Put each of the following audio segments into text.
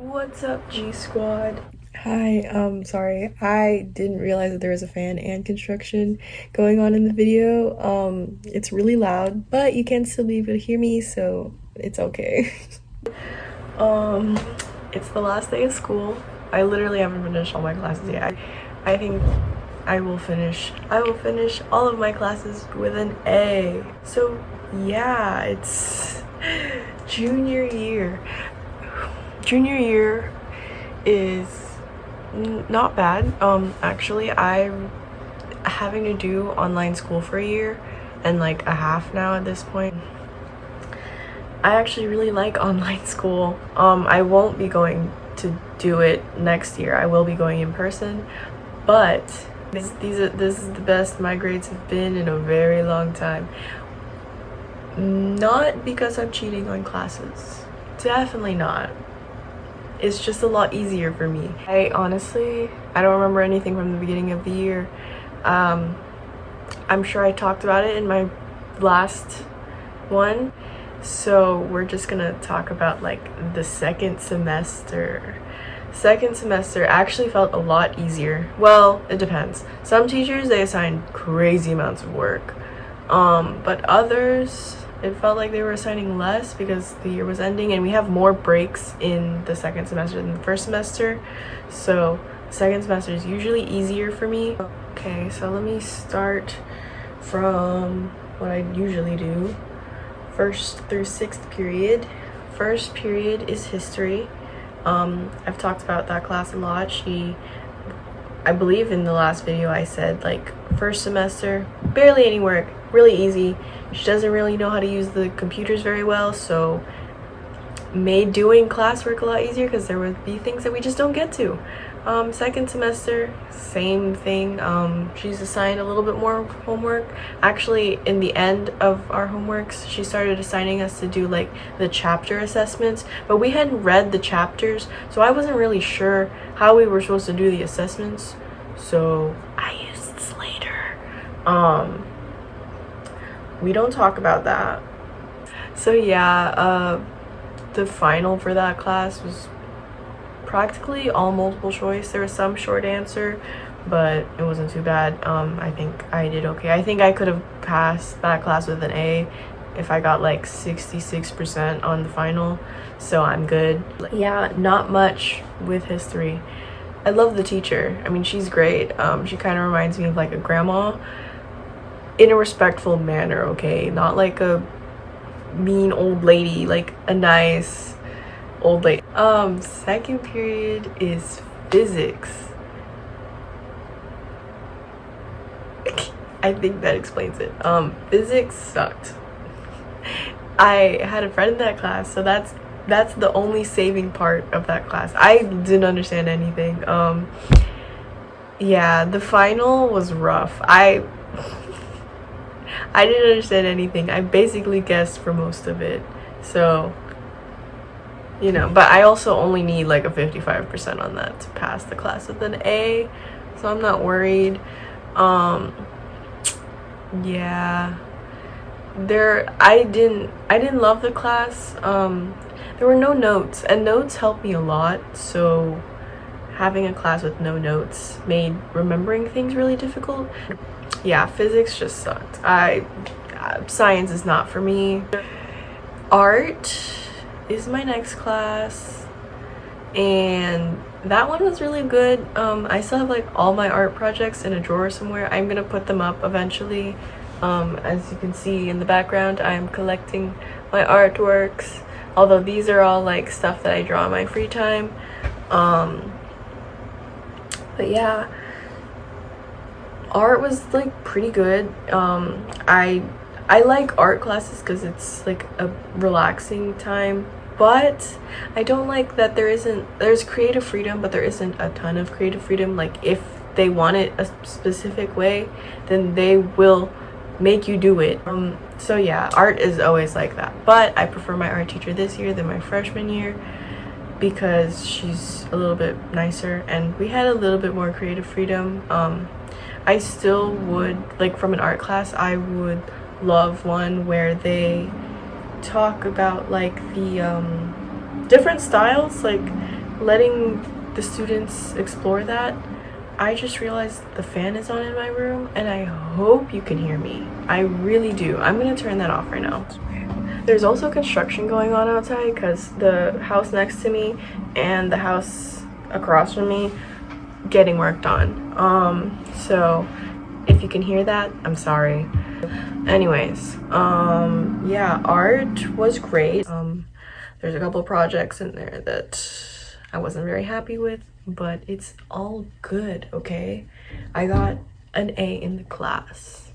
What's up, G Squad? Hi, sorry. I didn't realize that there was a fan and construction going on in the video. It's really loud, but you can still be able to hear me, so it's okay. um, it's the last day of school. I literally haven't finished all my classes yet. I think I will finish all of my classes with an A. So yeah, it's junior year. Junior year is not bad. Actually, I'm having to do online school for a year and like a half now at this point. I actually really like online school. I won't be going to do it next year. I will be going in person, but this is the best my grades have been in a very long time. Not because I'm cheating on classes. Definitely not. It's just a lot easier for me. I don't remember anything from the beginning of the year. I'm sure I talked about it in my last one. So we're just gonna talk about like the second semester. Second semester actually felt a lot easier. Well, it depends. Some teachers, they assign crazy amounts of work. But others, it felt like they were assigning less because the year was ending and we have more breaks in the second semester than the first semester. So second semester is usually easier for me. Okay, so let me start from what I usually do. First through sixth period. First period is history. I've talked about that class a lot. I believe in the last video I said like first semester, barely any work, really easy. She doesn't really know how to use the computers very well, so made doing classwork a lot easier because there would be things that we just don't get to. Second semester, same thing. She's assigned a little bit more homework. Actually, in the end of our homeworks, she started assigning us to do like the chapter assessments, but we hadn't read the chapters, so I wasn't really sure how we were supposed to do the assessments, so I used Slater. We don't talk about that. So yeah, the final for that class was practically all multiple choice. There was some short answer, but it wasn't too bad. I think I did okay. I think I could have passed that class with an A if I got like 66% on the final, so I'm good. Yeah, not much with history. I love the teacher. I mean, she's great. She kind of reminds me of like a grandma in a respectful manner, okay? Not like a mean old lady, like a nice old lady. Second period is physics. I think that explains it. Physics sucked. I had a friend in that class, so that's the only saving part of that class. I didn't understand anything. Yeah, the final was rough. I didn't understand anything. I basically guessed for most of it. So, you know, but I also only need like a 55% on that to pass the class with an A. So I'm not worried. Yeah. I didn't love the class. There were no notes, and notes helped me a lot. So having a class with no notes made remembering things really difficult. Yeah, physics just sucked. Science is not for me. Art is my next class, and that one was really good. I still have like all my art projects in a drawer somewhere. I'm gonna put them up eventually. As you can see in the background, I'm collecting my artworks, although these are all like stuff that I draw in my free time. But yeah, art was like pretty good. I like art classes because it's like a relaxing time, but I don't like that there's creative freedom, but there isn't a ton of creative freedom. Like if they want it a specific way, then they will make you do it. So yeah, art is always like that, but I prefer my art teacher this year than my freshman year because she's a little bit nicer and we had a little bit more creative freedom. I still would, like from an art class, I would love one where they talk about like the different styles, like letting the students explore that, I just realized the fan is on in my room and I hope you can hear me. I really do. I'm gonna turn that off right now. There's also construction going on outside because the house next to me and the house across from me getting worked on. So if you can hear that, I'm sorry. Anyways, yeah, art was great. There's a couple of projects in there that I wasn't very happy with, but it's all good, okay? I got an A in the class.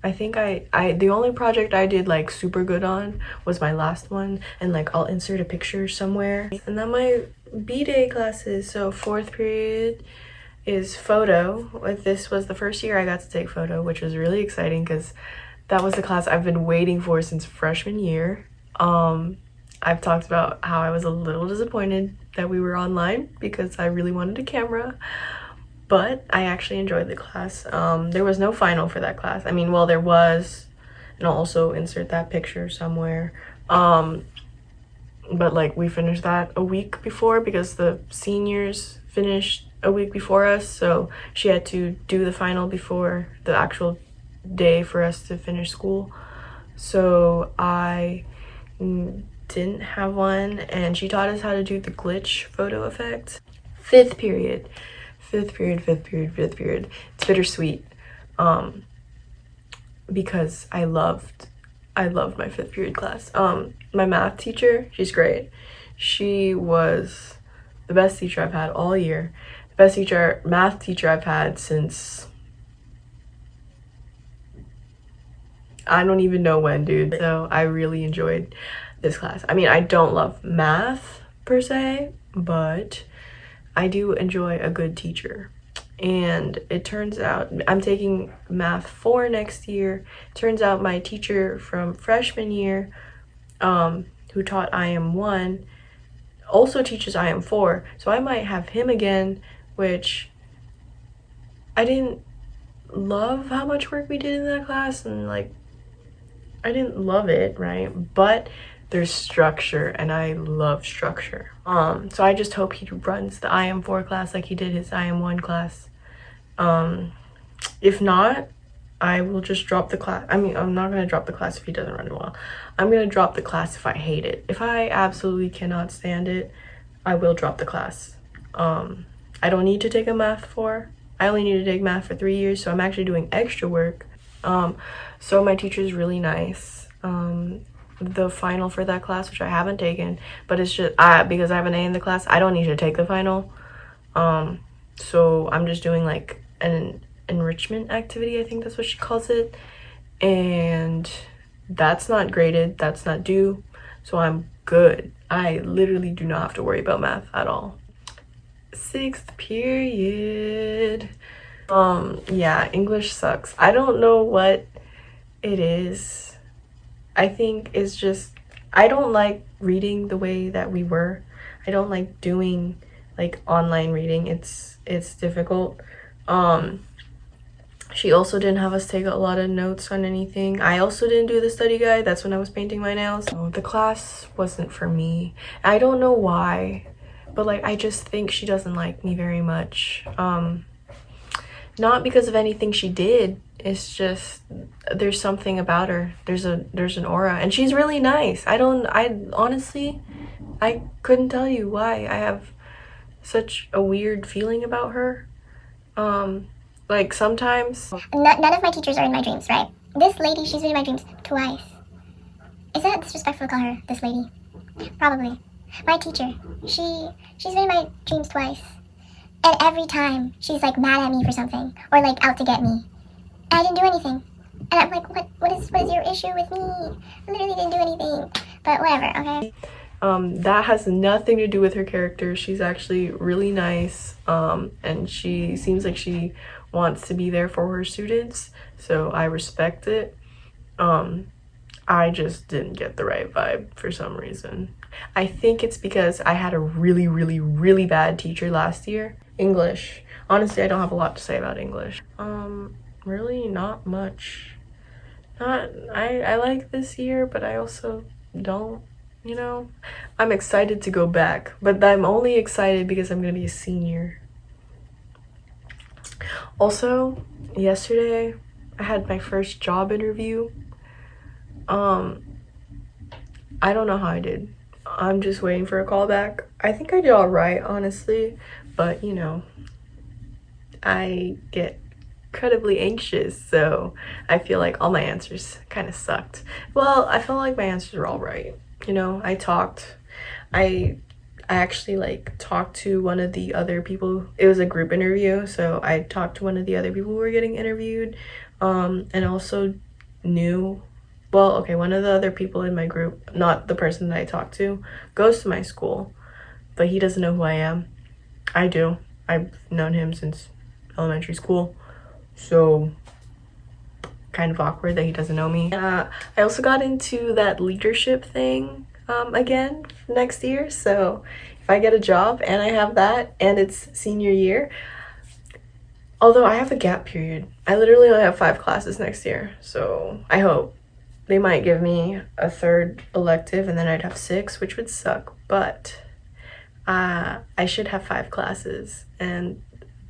I think the only project I did like super good on was my last one, and like I'll insert a picture somewhere. And then my B-Day classes, so 4th period is photo. This was the first year I got to take photo, which was really exciting because that was the class I've been waiting for since freshman year. I've talked about how I was a little disappointed that we were online because I really wanted a camera, but I actually enjoyed the class. There was no final for that class. I mean, well, there was, and I'll also insert that picture somewhere. But like we finished that a week before because the seniors finished a week before us, so she had to do the final before the actual day for us to finish school. So I didn't have one, and she taught us how to do the glitch photo effect. 5th period. It's bittersweet, because I loved my 5th period class. My math teacher, she's great. She was the best teacher I've had all year. The best math teacher I've had since I don't even know when, dude. So I really enjoyed this class. I mean, I don't love math per se, but I do enjoy a good teacher. And it turns out I'm taking math 4 next year. Turns out my teacher from freshman year, who taught IM 1, also teaches IM 4. So I might have him again, which I didn't love how much work we did in that class, and like I didn't love it, right? But there's structure, and I love structure. So I just hope he runs the IM4 class like he did his IM1 class. If not, I will just drop the class. I mean, I'm not gonna drop the class if he doesn't run it well. I'm gonna drop the class if I hate it. If I absolutely cannot stand it, I will drop the class. I don't need to take a math 4. I only need to take math for 3 years, so I'm actually doing extra work. So my teacher is really nice. The final for that class, which I haven't taken, but it's just because I have an A in the class, I don't need to take the final. So I'm just doing like an enrichment activity, I think that's what she calls it, and that's not graded, that's not due, so I'm good. I literally do not have to worry about math at all. 6th period. Yeah, English sucks. I don't know what it is. I think it's just I don't like reading the way that we were. I don't like doing like online reading. It's difficult. She also didn't have us take a lot of notes on anything. I also didn't do the study guide. That's when I was painting my nails. So the class wasn't for me. I don't know why, but like I just think she doesn't like me very much. Not because of anything she did. It's just there's something about her. There's an aura, and she's really nice. I honestly couldn't tell you why. I have such a weird feeling about her. Like sometimes none of my teachers are in my dreams, right? This lady, she's been in my dreams twice. Is that disrespectful to call her this lady? Probably. My teacher, she's been in my dreams twice. And every time she's like mad at me for something or like out to get me. And I didn't do anything. And I'm like, what is your issue with me? I literally didn't do anything. But whatever, okay? That has nothing to do with her character. She's actually really nice, and she seems like she wants to be there for her students, so I respect it. I just didn't get the right vibe for some reason. I think it's because I had a really, really, really bad teacher last year. English. Honestly, I don't have a lot to say about English. Really not much. I like this year, but I also don't. you know, I'm excited to go back, but I'm only excited because I'm gonna be a senior. Also, yesterday I had my first job interview. I don't know how I did. I'm just waiting for a call back. I think I did all right, honestly, but you know, I get incredibly anxious, so I feel like all my answers kind of sucked. Well, I felt like my answers were all right. You know, I actually like talked to one of the other people. It was a group interview, so I talked to one of the other people who were getting interviewed, and also knew, well, okay, one of the other people in my group, not the person that I talked to, goes to my school, but he doesn't know who I am. I do. I've known him since elementary school, so kind of awkward that he doesn't know me. I also got into that leadership thing again next year, so if I get a job and I have that and it's senior year, although I have a gap period, I literally only have 5 classes next year, so I hope they might give me a 3rd elective and then I'd have 6, which would suck, but I should have 5 classes and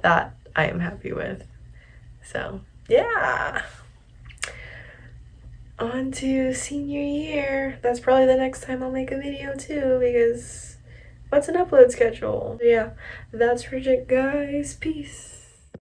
that I am happy with. So yeah, on to senior year. That's probably the next time I'll make a video too, because what's an upload schedule? Yeah, that's Bridget, guys. Peace.